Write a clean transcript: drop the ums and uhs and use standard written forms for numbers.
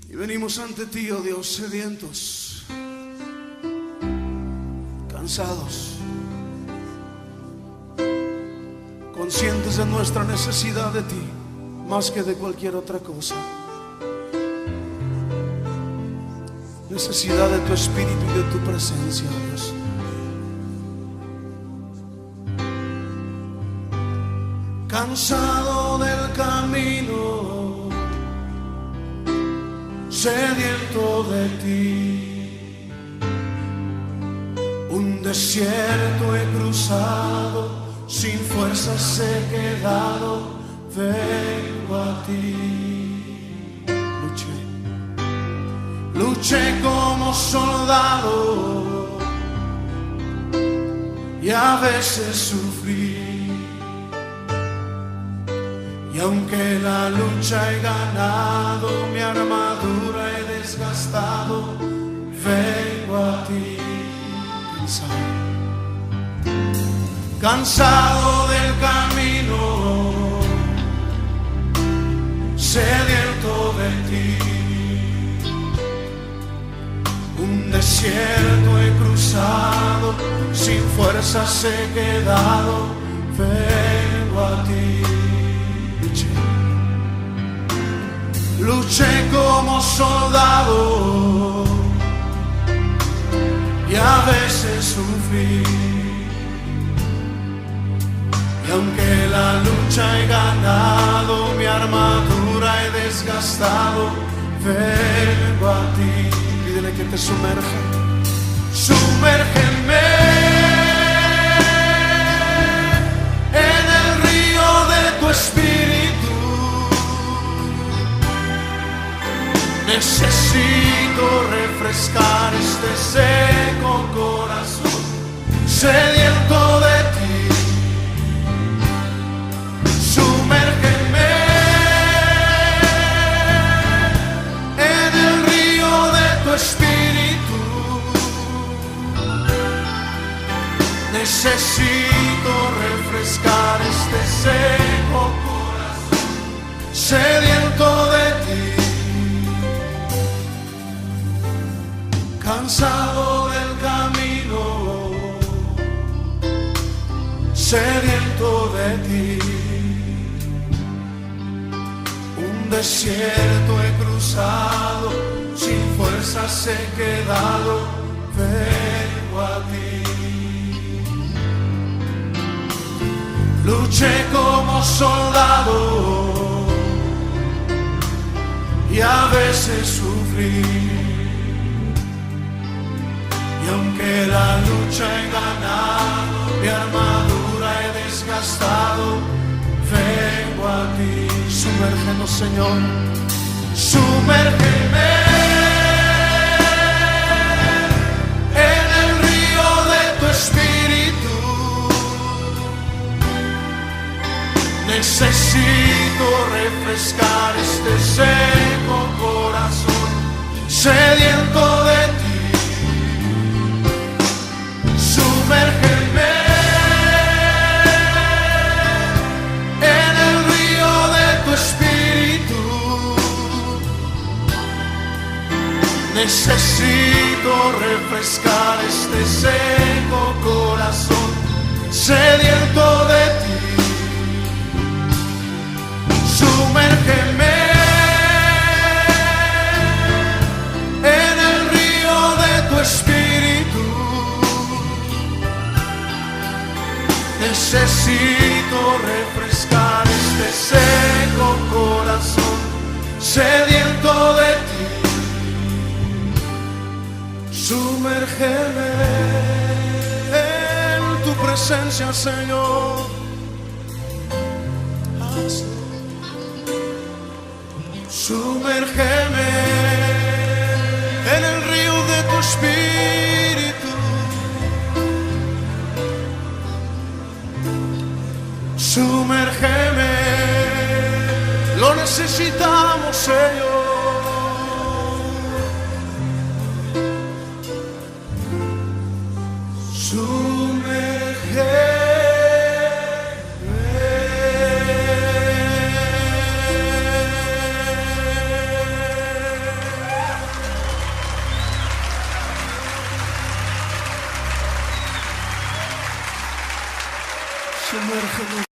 Y venimos ante ti, oh Dios, sedientos, cansados, conscientes de nuestra necesidad de ti, más que de cualquier otra cosa. Necesidad de tu espíritu y de tu presencia, oh Dios. Cansado del camino, sediento de ti, un desierto he cruzado, sin fuerzas he quedado, vengo a ti. Luché como soldado y a veces sufrí. Y aunque la lucha he ganado, mi armadura he desgastado, vengo a ti. Cansado del camino, sediento de ti, un desierto he cruzado, sin fuerzas he quedado, vengo a ti. Luché como soldado y a veces sufrí. Y aunque la lucha he ganado, mi armadura he desgastado, vengo a ti. Pídele que te sumerja. Sumérgeme en el río de tu espíritu. Necesito refrescar este seco corazón, sediento de ti. Sumérgeme en el río de tu espíritu. Necesito refrescar este seco corazón, sediento de ti. Cansado del camino, sediento de ti, un desierto he cruzado, sin fuerzas he quedado, vengo a ti. Luché como soldado y a veces sufrí. Y aunque la lucha he ganado, mi armadura he desgastado, vengo a ti. Sumérgenos, Señor, sumérgeme en el río de tu espíritu. Necesito refrescar este seco corazón, sediento de ti. Sumérgeme en el río de tu espíritu. Necesito refrescar este seco corazón, sediento de ti. Sumérgeme en el río de tu espíritu. Necesito refrescar este seco corazón, sediento de ti. Sumérgeme en tu presencia, Señor. Sumérgeme en el río de tu espíritu. Sumérgeme, lo necesitamos, Señor. Sumérgeme. Sumérgenos.